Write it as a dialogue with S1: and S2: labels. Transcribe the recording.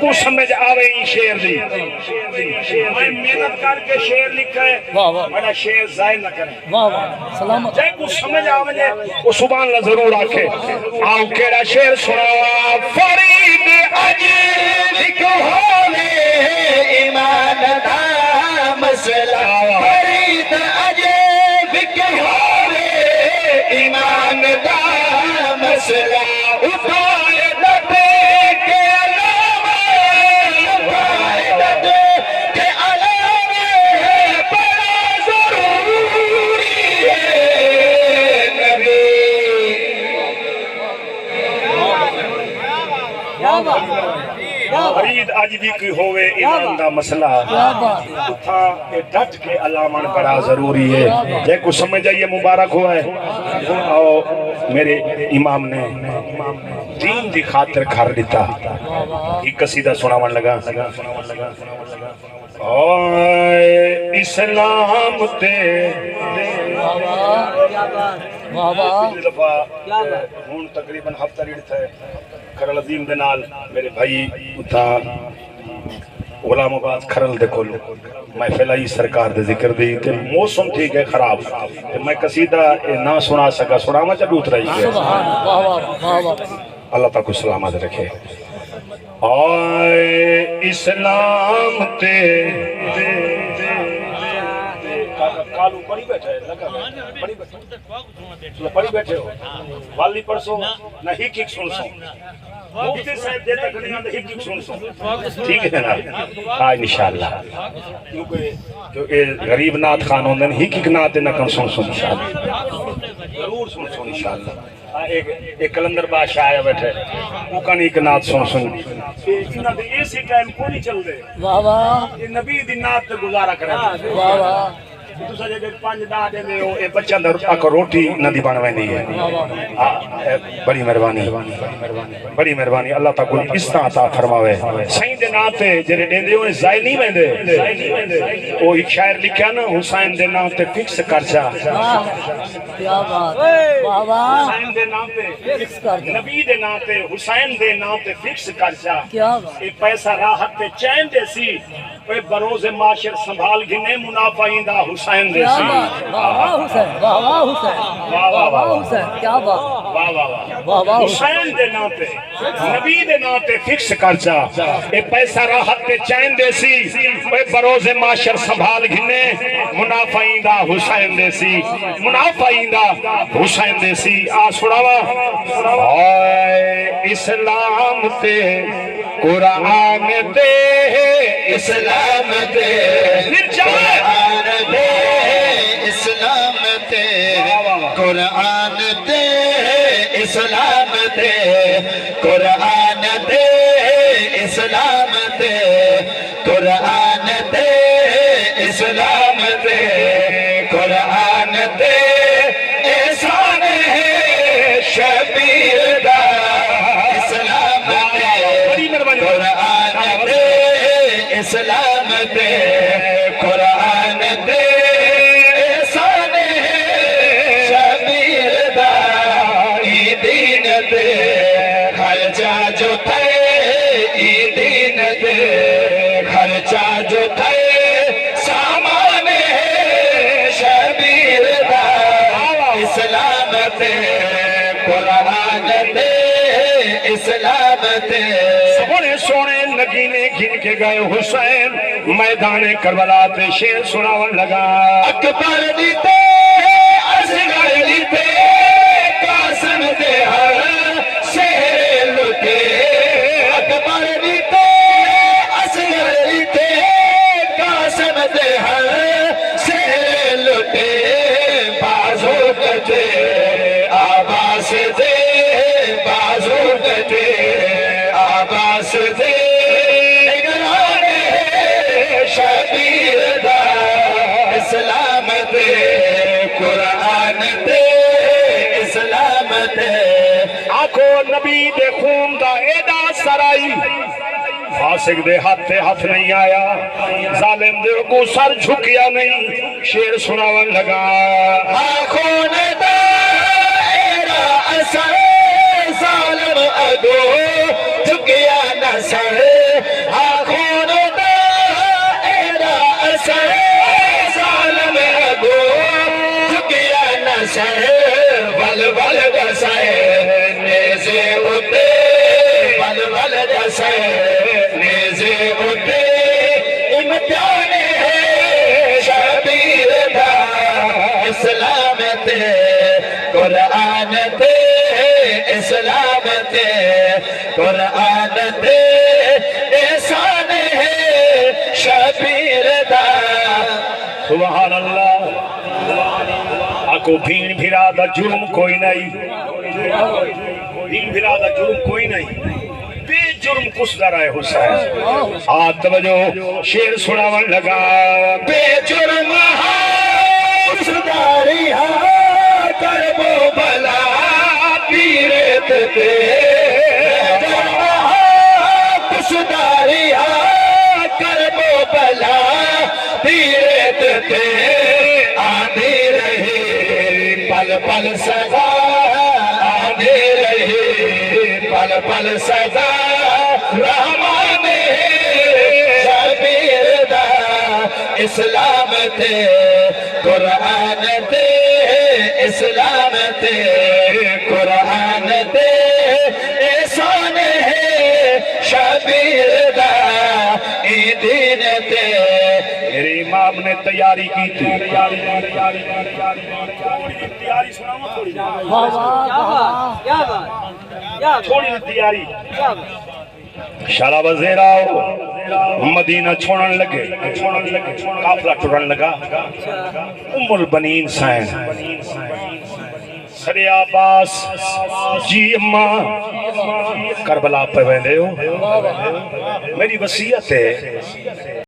S1: کو سمجھ آوے ہی شیر دی میں محنت کر کے شیر لکھا ہے بڑا شیر ضائع نہ کریں جے کو سمجھ آوے وہ سبحان اللہ ضرور آکھے آؤ کیڑا شیر سنا فرید عجیب کو ہونے ایمان دا مسئلہ فرید عجیب کو ہونے ایمان دا مسئلہ اٹھائے دتے کے علامہ اٹھائے دتے کے علامہ بڑا ضروری ہے نبی فرید آج بھی کوئی ہوئے ایمان دا مسئلہ اتھا ڈٹ کے علامہ بڑا ضروری ہے جے کو سمجھ آئیے مبارک ہوا ہے اور میرے امام نے دین دی خاطر گھر دیتا ایک قصیدہ سناون لگا اسلام تے ہون تقریباً ہفتہ ریڑھ ہے کھرل عظیم دے نال میرے بھائی اتھا غلام آباد کھرل دے کول محفل آئی سرکار دے ذکر دی تے موسم ٹھیک ہے خراب تے میں قصیدہ نہ سنا سکا سناما چا ڈوت رہی ہے اللہ تعالیٰ کو سلامت رکھے آئے اسلام تے کالو پڑی بیٹھے پڑی بیٹھے ہو والی پڑھسو نہ ہی کک سن سو مفتی صاحب دیتا کھڑی ہاں ہی کک سن سو ٹھیک ہے نا ہاں انشاءاللہ کیونکہ جو غریب نات خان ہوندے ہیں ہی کک نات نہ کن سن سو انشاءاللہ ضرور سن سو انشاءاللہ ایک کلندر بادشاہ آیا بیٹھے وہ کن ایک نات سن سن انہاں دے ایسی ٹائم کو نہیں چل دے یہ نبی دی نات تے گزارا کرے دوسرا جگہ پانچ دا دے دے اے بچہ اندر آکو روٹی نہ دی بانویں دی ہے بڑی مہربانی اللہ تعالیٰ کو اس طرح عطا فرماوے سائیں دے ناتے جنہیں دے دے ہوئے ضائع نہیں میں دے وہ ایک شاعر لکھا نا حسین دے ناتے فکس کر جا حسین دے ناتے نبی دے ناتے حسین دے ناتے فکس کر جا اے پیسہ راحت تے چین دے سی اے بروز معاشر سنبھال گھنے منافعین دا حسین دے سی
S2: واہ حسین واہ حسین کیا بات
S1: حسین دے ناتے نبی دے ناتے فکس کر جا اے پیسہ راحت تے چین دے سی اے بروز معاشر سنبھال گھنے منافعین دا حسین دے سی منافعین دا حسین دے سی آ سڑاوا اسلام تے قرآن دے اسلام دے قرآن دے اسلام دے قرآن دے اسلام دے قرآن دے اسلام دے قرآن دے اسلام دے قرآن دے احسان ہے شبیر دا اسلام دے قرآن دے اسلام دے قرآن دے احسان ہے شبیر دا ای دین دے خرچہ جو تھے ای دین دے خرچہ جو تھے سامان ہے شبیر دا اسلام دے قرآن دے اسلام دے سبنے سونے نگینے گھن کے گئے حسین میدان کربلا تے شیر سناون لگا اکبر دیتے اصغر دیتے قاسم دے ہر شہر لٹے اکبر دیتے اصغر دیتے قاسم دے ہر شہر لٹے بازو کٹے آباس دے بازو کٹے آباس دے شبیر دا اسلام دے قرآن دے اسلام دے آنکھو نبی دے خون دا ایڈا سرائی فاسق دے ہاتھ نہیں آیا ظالم دے کو سر جھکیا نہیں شیر سناون لگا آنکھوں دا ایڈا اثر ظالم اگو جھکیا نہ سر حسین زیبتے امتحان ہے شبیر دا اسلام تے قرآن تے اسلام تے قرآن تے احسان ہے شبیر دا سبحان اللہ آکو بھین بھرا دا جرم کوئی نہیں بھین بھرا دا جرم کوئی نہیں بے جرم کس در آئے حسین آت توجہ شیر سناون لگا بے جرم کس داری کرب و بلا پیرت تے کس داری کرب و بلا پیرت تے آدھی رہی پل پل سزا آدھی رہی پل پل سزا رحمان شبیر دا اسلام تے قرآن تے اسلام تے قرآن تے احسان ہے شبیر دا ای دین تے میرے امام نے تیاری کی تھی تیاری سناؤں تھوڑی تھوڑی تیاری شارع وزیر آؤ مدینہ چھوڑن لگے قافلہ ٹرن لگا ام البنین سائن سرے عباس جی اماں کربلا پہ ویندے ہو میری وصیت ہے